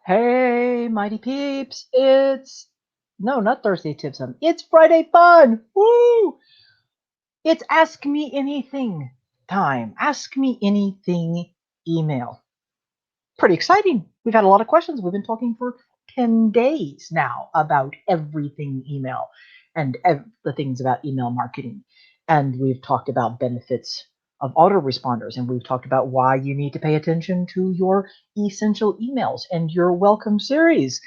Hey, mighty peeps! No, not Thursday Tips. It's Friday Fun! Woo! It's Ask Me Anything time. Ask Me Anything email. Pretty exciting. We've had a lot of questions. We've been talking for 10 days now about everything email and the things about email marketing. And we've talked about benefits of autoresponders, and we've talked about why you need to pay attention to your essential emails and your welcome series.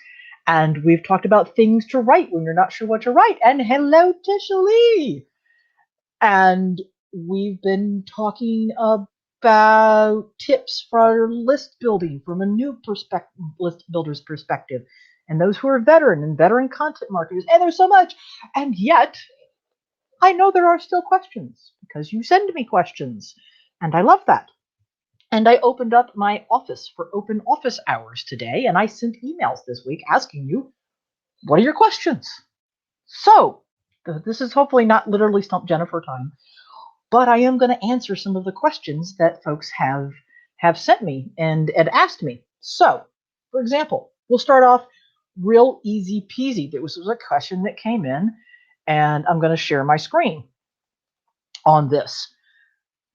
And we've talked about things to write when you're not sure what to write. And hello, Tisha Lee. And we've been talking about tips for list building from a new list builder's perspective, and those who are veteran and veteran content marketers. And there's so much. And yet, I know there are still questions because you send me questions, and I love that. And I opened up my office for open office hours today, and I sent emails this week asking you, what are your questions? So, this is hopefully not literally Stump Jennifer time, but I am going to answer some of the questions that folks have sent me and asked me. So, for example, we'll start off real easy peasy. There was a question that came in, and I'm going to share my screen on this.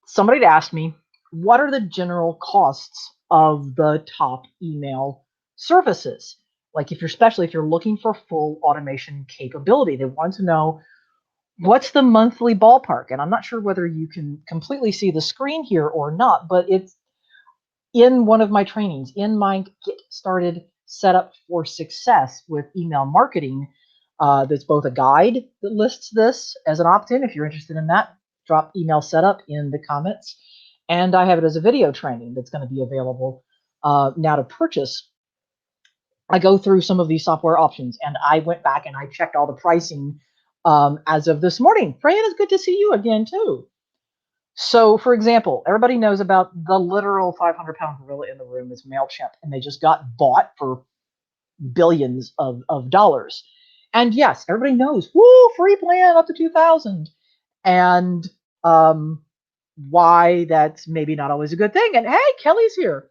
Somebody had asked me, what are the general costs of the top email services? Like especially if you're looking for full automation capability, they want to know what's the monthly ballpark. And I'm not sure whether you can completely see the screen here or not, but it's in one of my trainings, in my Get Started Setup for Success with Email Marketing. There's both a guide that lists this as an opt-in. If you're interested in that, drop email setup in the comments. And I have it as a video training that's going to be available now to purchase. I go through some of these software options, and I went back and I checked all the pricing as of this morning. Fran, it's good to see you again, too. So, for example, everybody knows about the literal 500-pound gorilla in the room is MailChimp, and they just got bought for billions of dollars. And yes, everybody knows, woo, free plan up to 2,000, and why that's maybe not always a good thing. And hey, Kelly's here.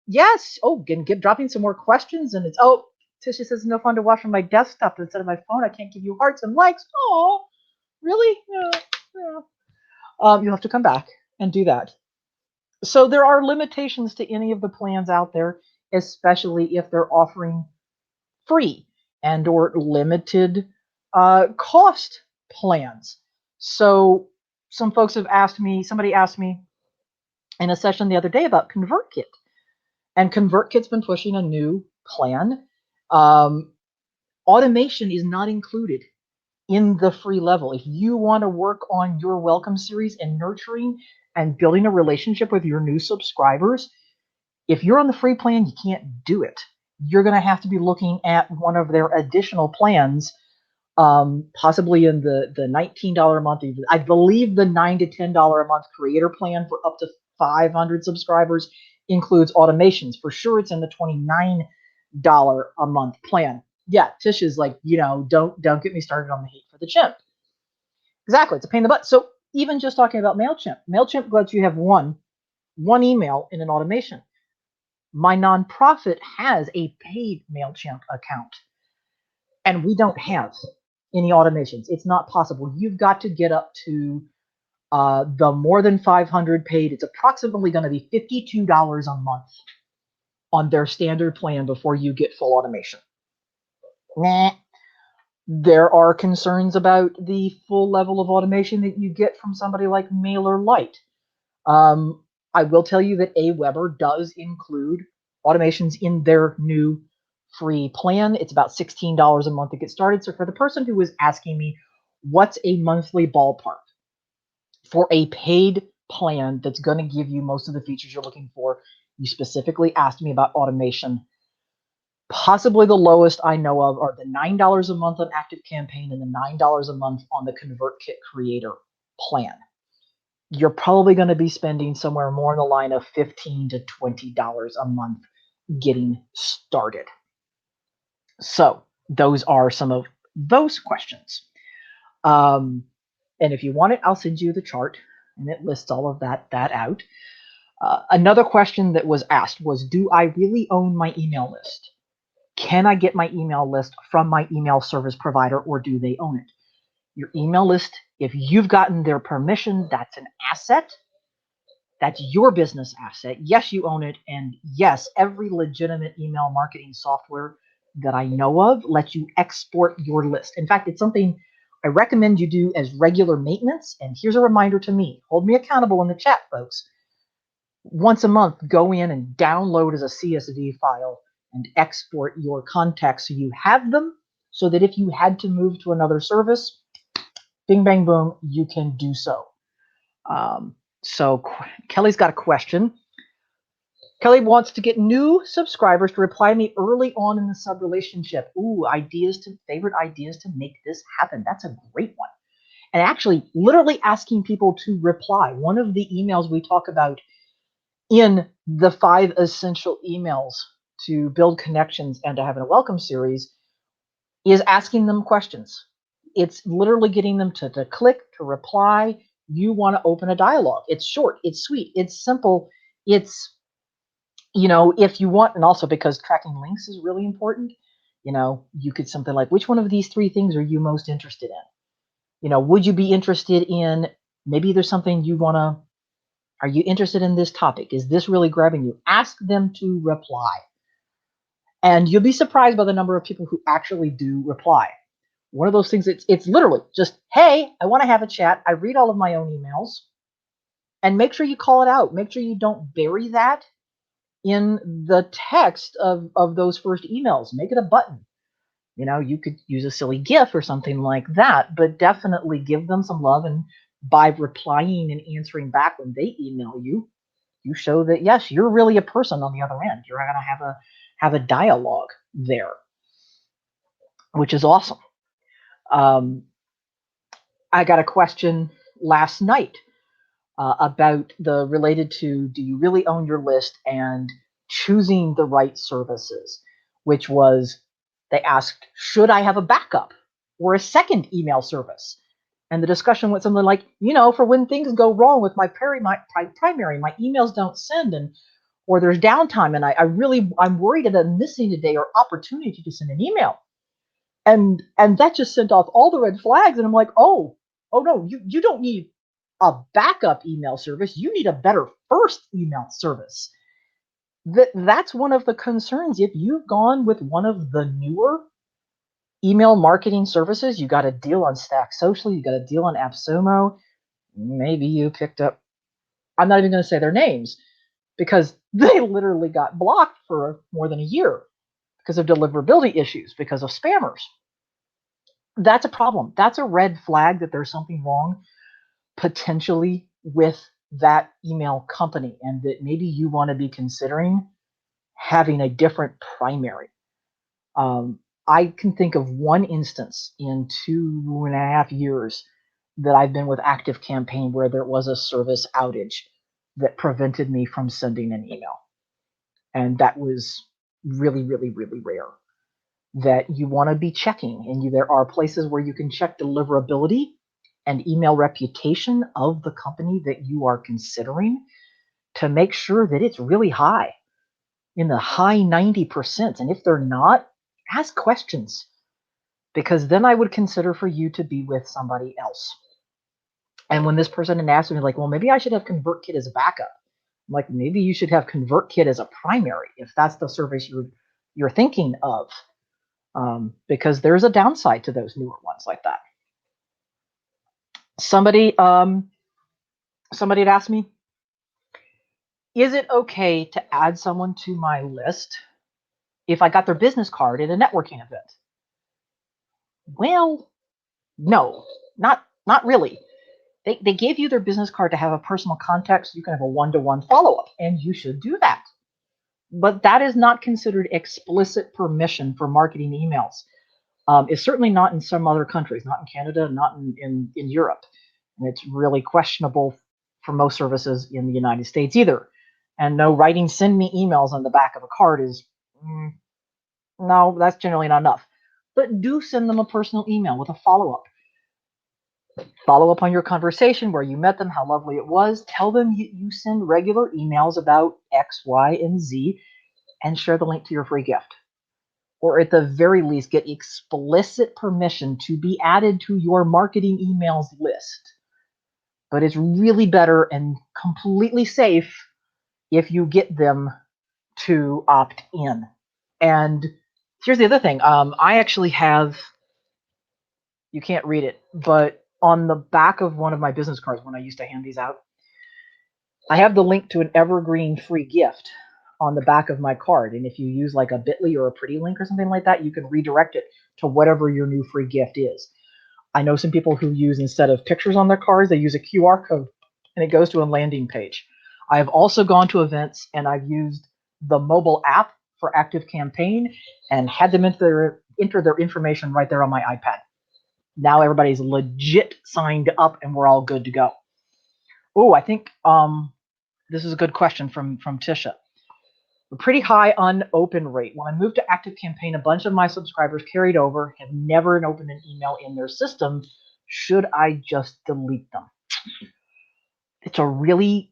Yes. Oh, dropping some more questions, and it's Tisha says no fun to watch on my desktop instead of my phone. I can't give you hearts and likes. Oh, really? Yeah. You'll have to come back and do that. So there are limitations to any of the plans out there, especially if they're offering free and or limited cost plans. So some folks have asked me, somebody asked me in a session the other day about ConvertKit. And ConvertKit's been pushing a new plan. Automation is not included in the free level. If you want to work on your welcome series and nurturing and building a relationship with your new subscribers, if you're on the free plan, you can't do it. You're going to have to be looking at one of their additional plans, possibly in the $19 a month. I believe the $9 to $10 a month creator plan for up to 500 subscribers includes automations. For sure, it's in the $29 a month plan. Yeah, Tisha's like, don't get me started on the hate for the chimp. Exactly, it's a pain in the butt. So even just talking about MailChimp lets you have one email in an automation. My nonprofit has a paid MailChimp account, and we don't have any automations. It's not possible. You've got to get up to the more than 500 paid. It's approximately going to be $52 a month on their standard plan before you get full automation. Nah. There are concerns about the full level of automation that you get from somebody like MailerLite. I will tell you that Aweber does include automations in their new free plan. It's about $16 a month to get started. So for the person who was asking me, what's a monthly ballpark for a paid plan that's going to give you most of the features you're looking for? You specifically asked me about automation. Possibly the lowest I know of are the $9 a month on Active Campaign and the $9 a month on the ConvertKit Creator plan. You're probably going to be spending somewhere more in the line of $15 to $20 a month getting started. So those are some of those questions. And if you want it, I'll send you the chart, and it lists all of that out. Another question that was asked was, do I really own my email list? Can I get my email list from my email service provider, or do they own it? Your email list, if you've gotten their permission, that's an asset. That's your business asset. Yes, you own it. And yes, every legitimate email marketing software that I know of lets you export your list. In fact, it's something I recommend you do as regular maintenance. And here's a reminder to me, hold me accountable in the chat, folks. Once a month, go in and download as a CSV file and export your contacts so you have them, so that if you had to move to another service, bing, bang, boom, you can do so. So Kelly's got a question. Kelly wants to get new subscribers to reply to me early on in the sub relationship. Ooh, favorite ideas to make this happen. That's a great one. And actually, literally asking people to reply. One of the emails we talk about in the 5 essential emails to build connections and to have a welcome series is asking them questions. It's literally getting them to click, to reply. You want to open a dialogue. It's short, it's sweet, it's simple. It's, if you want, and also because tracking links is really important, you could something like, which one of these 3 things are you most interested in? Would you be interested in, maybe there's something you want to, are you interested in this topic? Is this really grabbing you? Ask them to reply. And you'll be surprised by the number of people who actually do reply. One of those things, it's literally just, hey, I want to have a chat. I read all of my own emails. And make sure you call it out. Make sure you don't bury that in the text of those first emails. Make it a button. You could use a silly GIF or something like that, but definitely give them some love. And by replying and answering back when they email you, you show that, yes, you're really a person on the other end. You're going to have a dialogue there, which is awesome. I got a question last night about related to, do you really own your list and choosing the right services, which was, they asked, should I have a backup or a second email service? And the discussion went something like, for when things go wrong with my primary, my emails don't send, or there's downtime, and I'm worried that I'm missing a day or opportunity to send an email. And that just sent off all the red flags. And I'm like, oh no, you don't need a backup email service. You need a better first email service. That's one of the concerns. If you've gone with one of the newer email marketing services, you got a deal on Stack Social, you got a deal on AppSumo, maybe you picked up, I'm not even going to say their names, because they literally got blocked for more than a year because of deliverability issues, because of spammers. That's a problem. That's a red flag that there's something wrong potentially with that email company, and that maybe you want to be considering having a different primary. I can think of one instance in 2.5 years that I've been with ActiveCampaign where there was a service outage that prevented me from sending an email. And that was really, really, really rare. That you want to be checking, and there are places where you can check deliverability and email reputation of the company that you are considering to make sure that it's really high, in the high 90%. And if they're not, ask questions, because then I would consider for you to be with somebody else. And when this person had asked me, like, well, maybe I should have ConvertKit as a backup. I'm like, maybe you should have ConvertKit as a primary if that's the service you're thinking of. Because there's a downside to those newer ones like that. Somebody had asked me, is it okay to add someone to my list if I got their business card at a networking event? Well, no, not really. They gave you their business card to have a personal contact so you can have a one-to-one follow-up, and you should do that. But that is not considered explicit permission for marketing emails. It's certainly not in some other countries, not in Canada, not in Europe. And it's really questionable for most services in the United States either. And no, writing send me emails on the back of a card is, no, that's generally not enough. But do send them a personal email with a follow-up. Follow up on your conversation where you met them, how lovely it was. Tell them you send regular emails about X, Y, and Z, and share the link to your free gift. Or at the very least, get explicit permission to be added to your marketing emails list. But it's really better and completely safe if you get them to opt in. And here's the other thing. I actually have, you can't read it, but on the back of one of my business cards when I used to hand these out, I have the link to an evergreen free gift on the back of my card. And if you use like a bit.ly or a pretty link or something like that, you can redirect it to whatever your new free gift is. I know some people who use, instead of pictures on their cards, they use a QR code and it goes to a landing page. I have also gone to events and I've used the mobile app for Active Campaign and had them enter their information right there on my iPad. Now everybody's legit signed up and we're all good to go. Oh, I think this is a good question from Tisha. We're pretty high on open rate. When I moved to Active Campaign, a bunch of my subscribers carried over, have never opened an email in their system. Should I just delete them? It's a really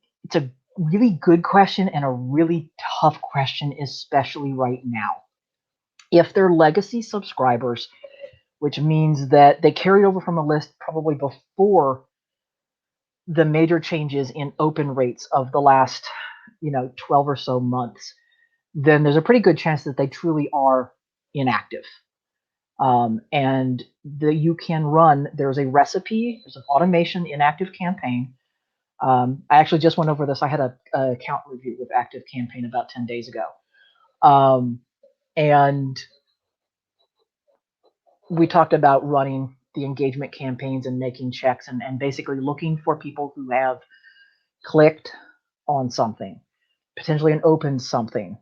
good question and a really tough question, especially right now. If they're legacy subscribers, which means that they carried over from a list probably before the major changes in open rates of the last 12 or so months, then there's a pretty good chance that they truly are inactive. And you can run, there's a recipe, there's an automation in Active Campaign. I actually just went over this. I had a account review with Active Campaign about 10 days ago. And we talked about running the engagement campaigns and making checks and basically looking for people who have clicked on something, potentially an opened something,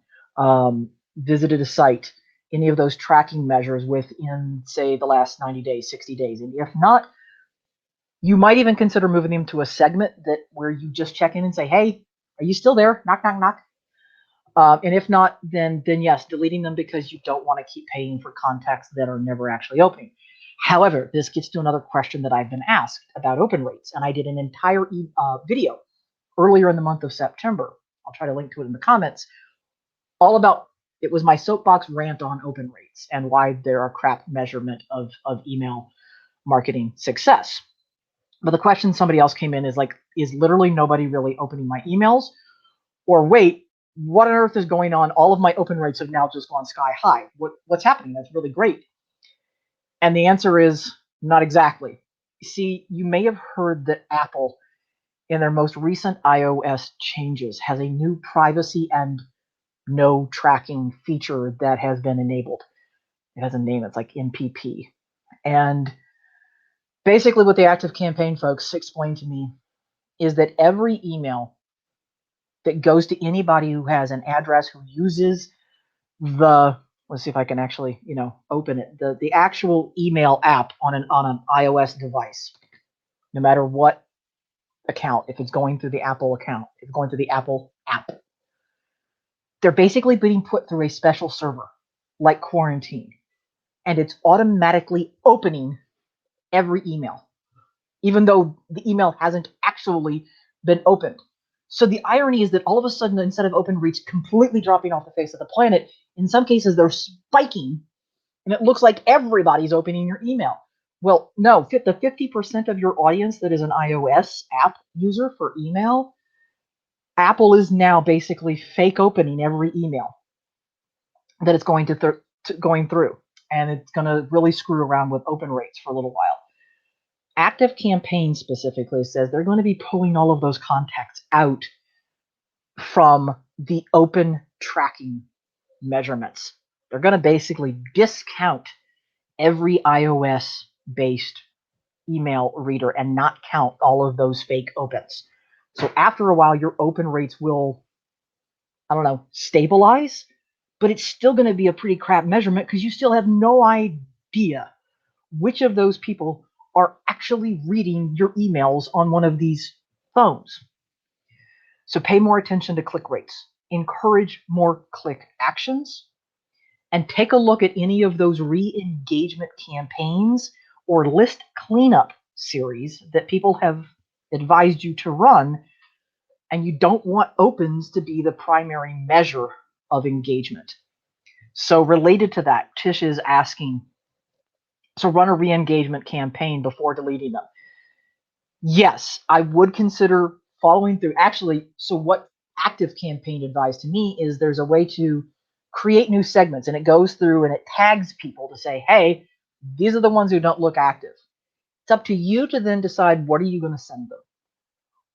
visited a site, any of those tracking measures within, say, the last 90 days, 60 days. And if not, you might even consider moving them to a segment where you just check in and say, hey, are you still there? Knock, knock, knock. And if not, then yes, deleting them because you don't want to keep paying for contacts that are never actually opening. However, this gets to another question that I've been asked about open rates. And I did an entire video earlier in the month of September. I'll try to link to it in the comments. All about, it was my soapbox rant on open rates and why they're a crap measurement of email marketing success. But the question somebody else came in is like, is literally nobody really opening my emails? Or wait, what on earth is going on? All of my open rates have now just gone sky high. What's happening? That's really great. And the answer is not exactly. See, you may have heard that Apple, in their most recent iOS changes, has a new privacy and no tracking feature that has been enabled. It has a name, it's like MPP. And basically what the Active Campaign folks explained to me is that every email that goes to anybody who has an address, who uses let's see if I can actually, open it, the actual email app on an iOS device, no matter what account, if it's going through the Apple account, if it's going through the Apple app, they're basically being put through a special server like Quarantine, and it's automatically opening every email, even though the email hasn't actually been opened. So the irony is that all of a sudden, instead of open rates completely dropping off the face of the planet, in some cases they're spiking, and it looks like everybody's opening your email. Well, no, the 50% of your audience that is an iOS app user for email, Apple is now basically fake opening every email that it's going going through, and it's going to really screw around with open rates for a little while. Active Campaign specifically says they're going to be pulling all of those contacts out from the open tracking measurements. They're going to basically discount every iOS-based email reader and not count all of those fake opens. So after a while, your open rates will, stabilize, but it's still going to be a pretty crap measurement because you still have no idea which of those people are actually reading your emails on one of these phones. So pay more attention to click rates, encourage more click actions, and take a look at any of those re-engagement campaigns or list cleanup series that people have advised you to run, and you don't want opens to be the primary measure of engagement. So related to that, Tish is asking to run a re-engagement campaign before deleting them. Yes, I would consider following through. Actually, so what Active Campaign advised to me is there's a way to create new segments, and it goes through and it tags people to say, hey, these are the ones who don't look active. It's up to you to then decide, what are you going to send them?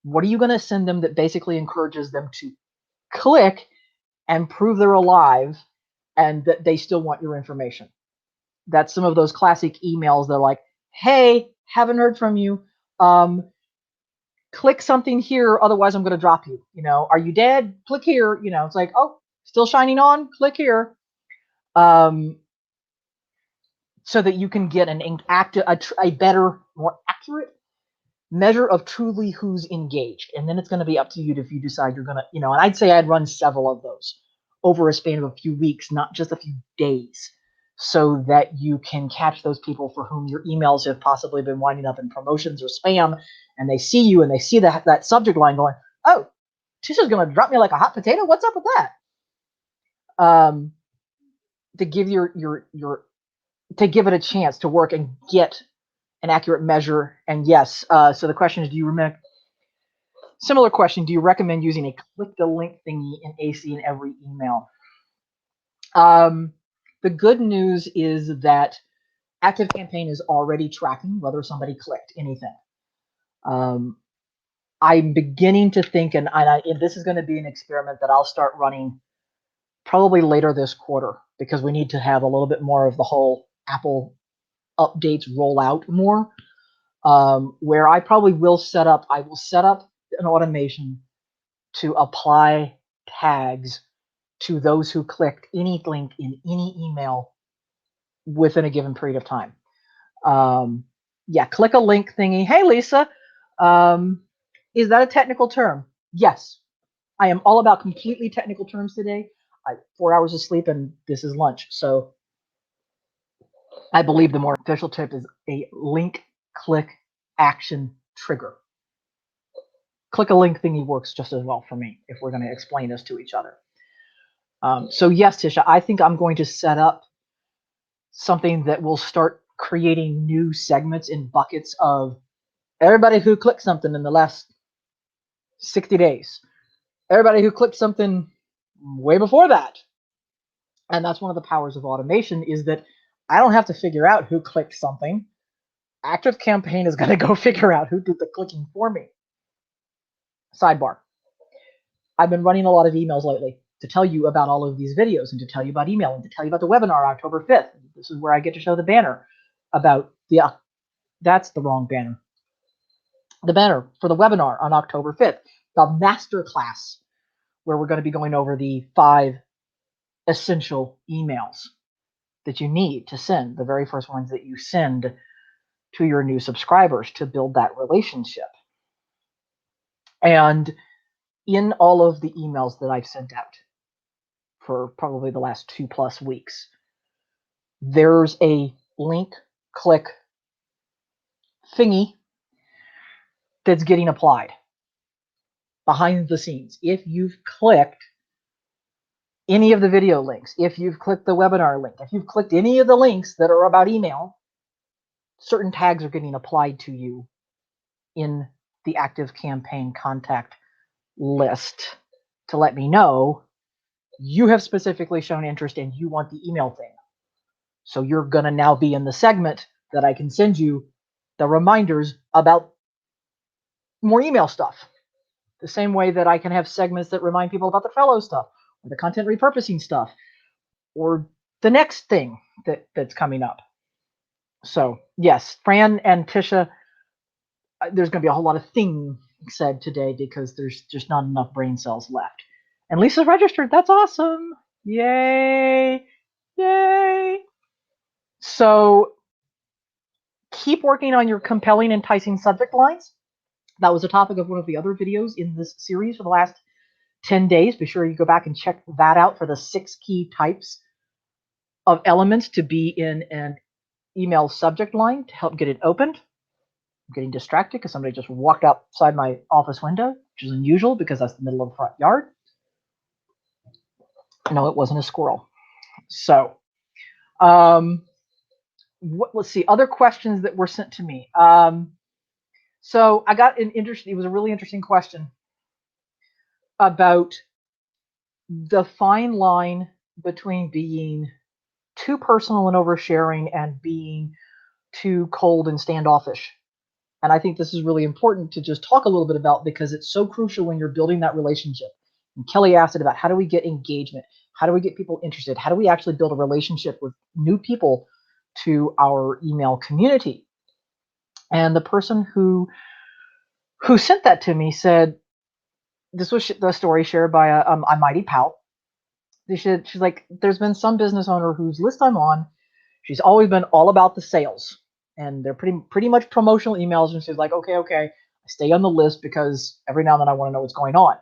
What are you going to send them that basically encourages them to click and prove they're alive and that they still want your information? That's some of those classic emails that are like, hey, haven't heard from you. Click something here, otherwise I'm going to drop you. Are you dead? Click here. It's like, oh, still shining on? Click here. So that you can get a better, more accurate measure of truly who's engaged. And then it's going to be up to you if you decide you're going to, and I'd say I'd run several of those over a span of a few weeks, not just a few days, so that you can catch those people for whom your emails have possibly been winding up in promotions or spam, and they see you and they see that subject line going, oh, Tisha's going to drop me like a hot potato? What's up with that? To give to give it a chance to work and get an accurate measure. And yes, so the question is, similar question, do you recommend using a click the link thingy in AC in every email? The good news is that Active Campaign is already tracking whether somebody clicked anything. I'm beginning to think, and this is going to be an experiment that I'll start running probably later this quarter, because we need to have a little bit more of the whole Apple updates roll out more, where I probably will set up an automation to apply tags to those who clicked any link in any email within a given period of time. Yeah, click a link thingy. Hey, Lisa, is that a technical term? Yes, I am all about completely technical terms today. 4 hours of sleep and this is lunch. So I believe the more official tip is a link click action trigger. Click a link thingy works just as well for me if we're going to explain this to each other. So yes, Tisha, I think I'm going to set up something that will start creating new segments in buckets of everybody who clicked something in the last 60 days, everybody who clicked something way before that. And that's one of the powers of automation, is that I don't have to figure out who clicked something. Active Campaign is going to go figure out who did the clicking for me. Sidebar. I've been running a lot of emails lately to tell you about all of these videos, and to tell you about email, and to tell you about the webinar October 5th. This is where I get to show the banner about that's the wrong banner. The banner for the webinar on October 5th, the masterclass, where we're going to be going over the 5 essential emails that you need to send, the very first ones that you send to your new subscribers to build that relationship. And in all of the emails that I've sent out for probably the last 2+ weeks, there's a link click thingy that's getting applied behind the scenes. If you've clicked any of the video links, if you've clicked the webinar link, if you've clicked any of the links that are about email, certain tags are getting applied to you in the Active Campaign contact list to let me know you have specifically shown interest and you want the email thing. So you're going to now be in the segment that I can send you the reminders about more email stuff. The same way that I can have segments that remind people about the Trello stuff, or the content repurposing stuff, or the next thing that's coming up. So yes, Fran and Tisha, there's going to be a whole lot of things said today because there's just not enough brain cells left. And Lisa's registered. That's awesome. Yay. Yay. So keep working on your compelling, enticing subject lines. That was a topic of one of the other videos in this series for the last 10 days. Be sure you go back and check that out for the 6 key types of elements to be in an email subject line to help get it opened. I'm getting distracted because somebody just walked outside my office window, which is unusual because that's the middle of the front yard. No, it wasn't a squirrel. So, um, let's see, other questions that were sent to me. So I got an interesting. It was a really interesting question about the fine line between being too personal and oversharing and being too cold and standoffish. And I think this is really important to just talk a little bit about because it's so crucial when you're building that relationship. And Kelly asked it about how do we get engagement? How do we get people interested? How do we actually build a relationship with new people to our email community? And the person who sent that to me said this was the story shared by a mighty pal. She's like, there's been some business owner whose list I'm on. She's always been all about the sales, and they're pretty much promotional emails. And she's like, okay, I stay on the list because every now and then I want to know what's going on.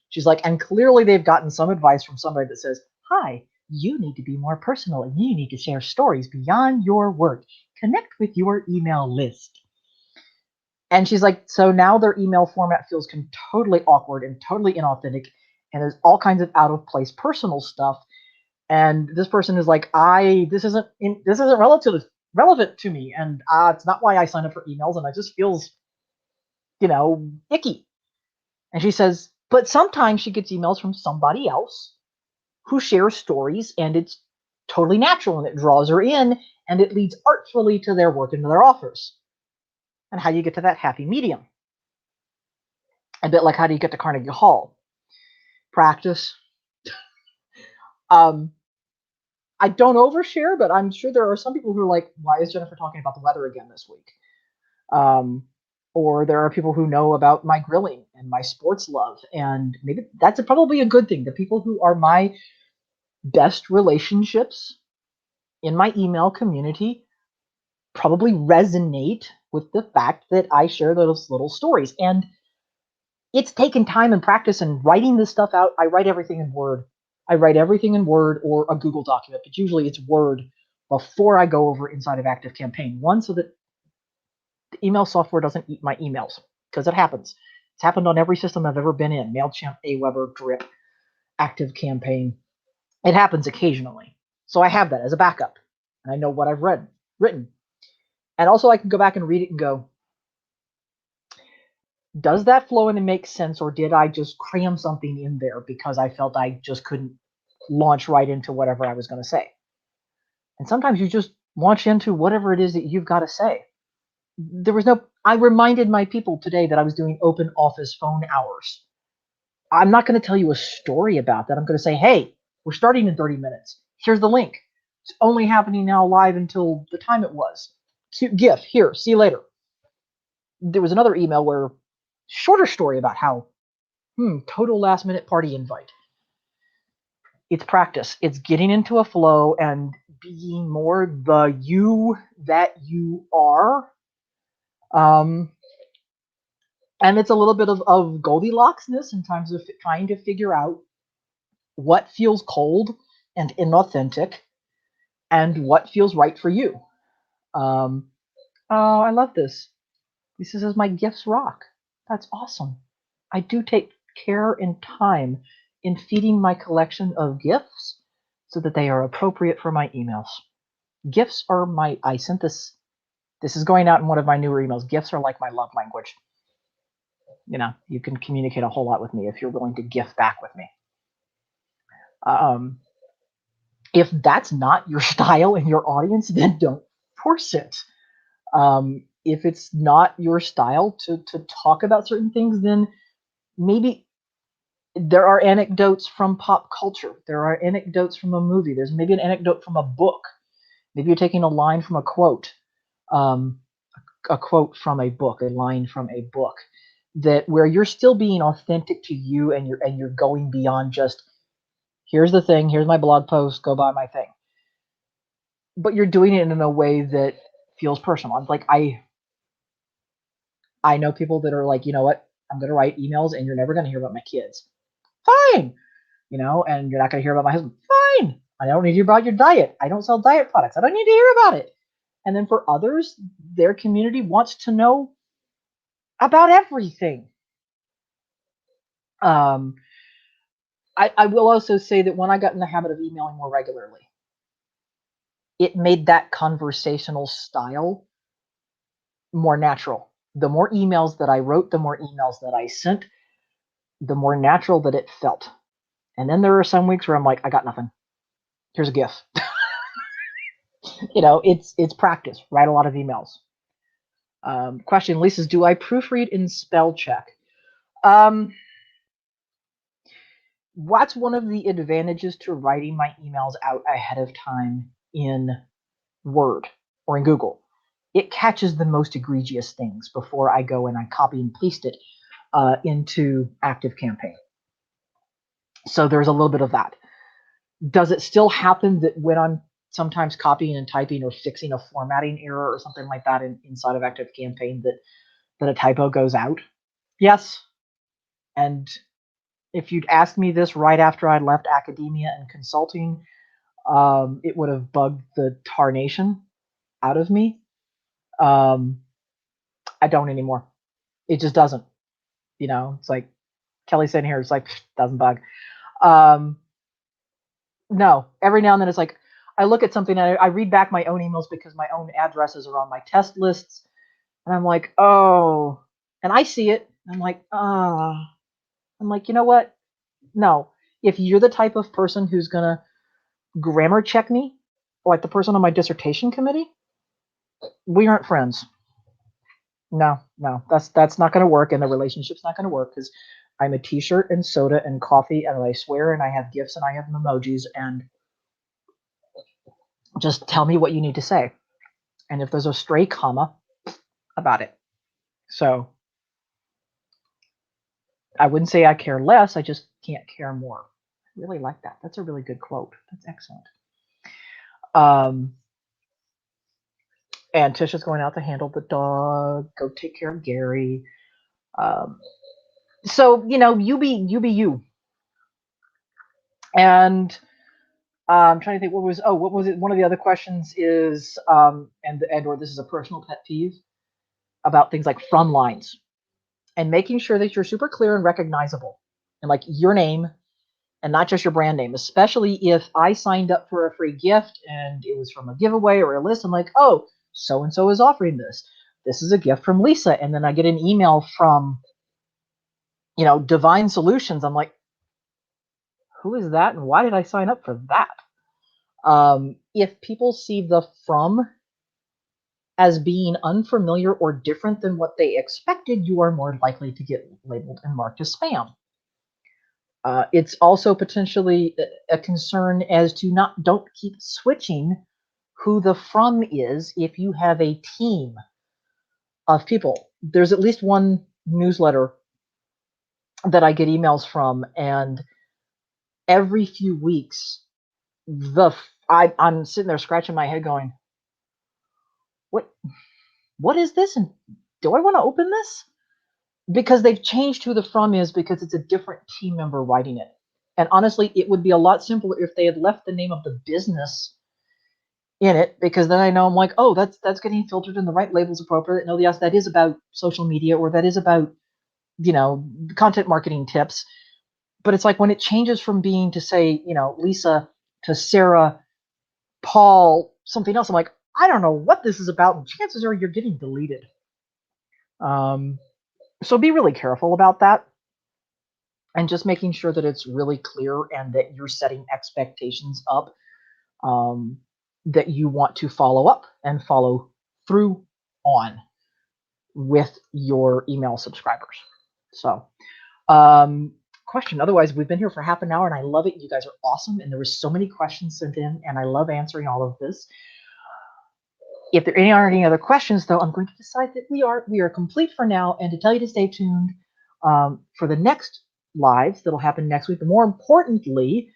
She's like, and clearly they've gotten some advice from somebody that says, hi, you need to be more personal and you need to share stories beyond your work. Connect with your email list. And she's like, so now their email format feels totally awkward and totally inauthentic, and there's all kinds of out of place personal stuff. And this person is like, this isn't relevant to me, and it's not why I sign up for emails, and it just feels, icky. And she says, but sometimes she gets emails from somebody else who shares stories, and it's totally natural, and it draws her in, and it leads artfully to their work and to their offers. And how do you get to that happy medium? A bit like how do you get to Carnegie Hall? Practice. um, I don't overshare, but I'm sure there are some people who are like, why is Jennifer talking about the weather again this week? Um, or there are people who know about my grilling and my sports love, and maybe that's probably a good thing. The people who are my best relationships in my email community probably resonate with the fact that I share those little stories. And it's taken time and practice and writing this stuff out. I write everything in Word. I write everything in Word or a Google document, but usually it's Word before I go over inside of ActiveCampaign. One, so that the email software doesn't eat my emails, because it happens. It's happened on every system I've ever been in: MailChimp, Aweber, Drip, ActiveCampaign. It happens occasionally. So I have that as a backup, and I know what I've written. And also I can go back and read it and go, does that flow in and make sense, or did I just cram something in there because I felt I just couldn't launch right into whatever I was going to say? And sometimes you just launch into whatever it is that you've got to say. I reminded my people today that I was doing open office phone hours. I'm not going to tell you a story about that. I'm going to say, hey, we're starting in 30 minutes. Here's the link. It's only happening now live until the time it was. GIF, here, see you later. There was another email where shorter story about how total last minute party invite. It's practice. It's getting into a flow and being more the you that you are. And it's a little bit of Goldilocksness in terms of trying to figure out what feels cold and inauthentic and what feels right for you. Oh, I love this. This says my gifts rock. That's awesome. I do take care and time in feeding my collection of gifts so that they are appropriate for my emails. Gifts are I sent this is going out in one of my newer emails. Gifts are like my love language. You can communicate a whole lot with me if you're willing to gift back with me. If that's not your style and your audience, then don't force it. If it's not your style to talk about certain things, then maybe there are anecdotes from pop culture. There are anecdotes from a movie. There's maybe an anecdote from a book. Maybe you're taking a line from a quote, a quote from a book, a line from a book, that where you're still being authentic to you, and you're going beyond just here's the thing, here's my blog post, go buy my thing. But you're doing it in a way that feels personal. I'm like, I know people that are like, you know what, I'm going to write emails and you're never going to hear about my kids. Fine. And you're not going to hear about my husband. Fine. I don't need to hear about your diet. I don't sell diet products. I don't need to hear about it. And then for others, their community wants to know about everything. Um, I will also say that when I got in the habit of emailing more regularly, it made that conversational style more natural. The more emails that I wrote, the more emails that I sent, the more natural that it felt. And then there are some weeks where I'm like, I got nothing. Here's a GIF. It's practice. Write a lot of emails. Question, Lisa's, do I proofread and spell check? What's one of the advantages to writing my emails out ahead of time in Word or in Google? It catches the most egregious things before I go and I copy and paste it into ActiveCampaign. So there's a little bit of that. Does it still happen that when I'm sometimes copying and typing or fixing a formatting error or something like that inside of ActiveCampaign that a typo goes out? Yes. And if you'd asked me this right after I left academia and consulting, it would have bugged the tarnation out of me. I don't anymore. It just doesn't. It's like Kelly's sitting here. It's like, doesn't bug. No, every now and then it's like I look at something and I read back my own emails because my own addresses are on my test lists, and I'm like, oh, and I see it. I'm like, I'm like, you know what? No, if you're the type of person who's gonna grammar check me, like the person on my dissertation committee, we aren't friends. No, that's not gonna work, and the relationship's not gonna work because I'm a t-shirt and soda and coffee, and I swear, and I have gifts and I have emojis, and just tell me what you need to say. And if there's a stray comma, about it. So I wouldn't say I care less. I just can't care more. I really like that. That's a really good quote. That's excellent. And Tisha's going out to handle the dog. Go take care of Gary. So you be you. And I'm trying to think what was it? One of the other questions is or this is a personal pet peeve about things like from lines and making sure that you're super clear and recognizable and like your name and not just your brand name, especially if I signed up for a free gift and it was from a giveaway or a list. I'm like, oh, so and so is offering this. This is a gift from Lisa. And then I get an email from, Divine Solutions. I'm like, who is that? And why did I sign up for that? If people see the from as being unfamiliar or different than what they expected, you are more likely to get labeled and marked as spam. It's also potentially a concern as to don't keep switching who the from is if you have a team of people. There's at least one newsletter that I get emails from, and every few weeks, I'm sitting there scratching my head, going, what is this, and do I want to open this? Because they've changed who the from is because it's a different team member writing it. And honestly, it would be a lot simpler if they had left the name of the business in it, because then I know I'm like, oh, that's getting filtered and the right label's appropriate. No, yes, that is about social media or that is about, content marketing tips. But it's like when it changes from being to say, Lisa to Sarah, Paul, something else, I'm like, I don't know what this is about. And chances are you're getting deleted. So be really careful about that. And just making sure that it's really clear and that you're setting expectations up that you want to follow up and follow through on with your email subscribers. So, question. Otherwise, we've been here for half an hour and I love it. You guys are awesome. And there were so many questions sent in and I love answering all of this. If there aren't any other questions, though, I'm going to decide that we are complete for now, and to tell you to stay tuned for the next lives that'll happen next week. But more importantly,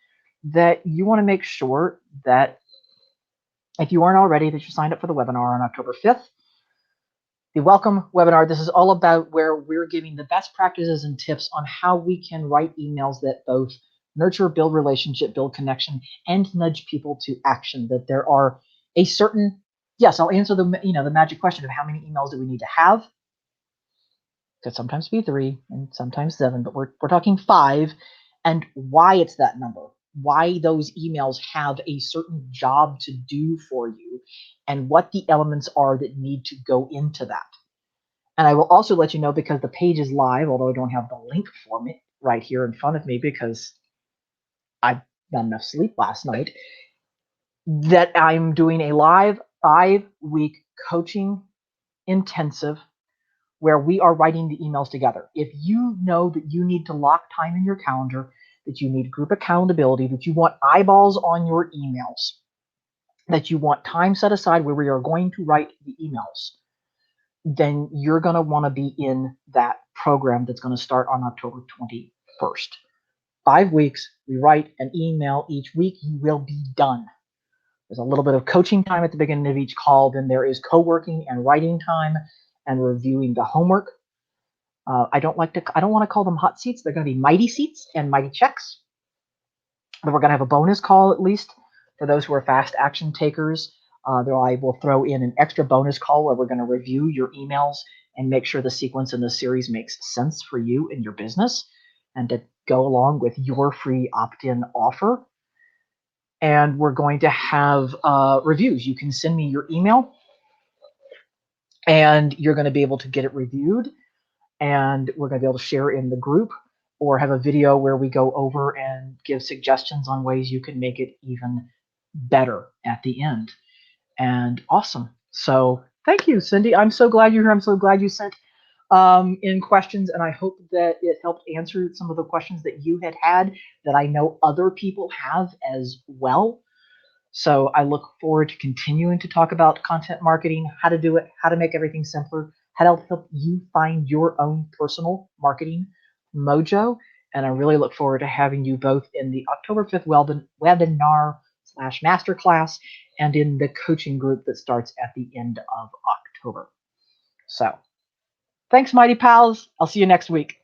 that you want to make sure that if you aren't already, that you signed up for the webinar on October 5th. The welcome webinar. This is all about where we're giving the best practices and tips on how we can write emails that both nurture, build relationship, build connection, and nudge people to action. That there are a certain, yes, I'll answer the magic question of how many emails do we need to have. could sometimes be 3 and sometimes 7, but we're talking 5, and why it's that number, why those emails have a certain job to do for you, and what the elements are that need to go into that. And I will also let you know, because the page is live, although I don't have the link for it right here in front of me because I've got enough sleep last night, that I'm doing a live 5-week coaching intensive where we are writing the emails together. If you know that you need to lock time in your calendar, that you need group accountability, that you want eyeballs on your emails, that you want time set aside where we are going to write the emails, then you're going to want to be in that program that's going to start on October 21st. 5 weeks, we write an email each week, you will be done. There's a little bit of coaching time at the beginning of each call, then there is co-working and writing time and reviewing the homework. I don't want to call them hot seats. They're going to be mighty seats and mighty checks. But we're going to have a bonus call, at least for those who are fast action takers. I will throw in an extra bonus call where we're going to review your emails and make sure the sequence in the series makes sense for you and your business, and to go along with your free opt-in offer. And we're going to have reviews. You can send me your email, and you're going to be able to get it reviewed, and we're going to be able to share in the group, or have a video where we go over and give suggestions on ways you can make it even better at the end. And awesome. So thank you, Cindy. I'm so glad you're here. I'm so glad you sent in questions, and I hope that it helped answer some of the questions that you had that I know other people have as well. So I look forward to continuing to talk about content marketing, how to do it, how to make everything simpler, how to help you find your own personal marketing mojo. And I really look forward to having you both in the October 5th webinar/masterclass and in the coaching group that starts at the end of October. So thanks, Mighty Pals. I'll see you next week.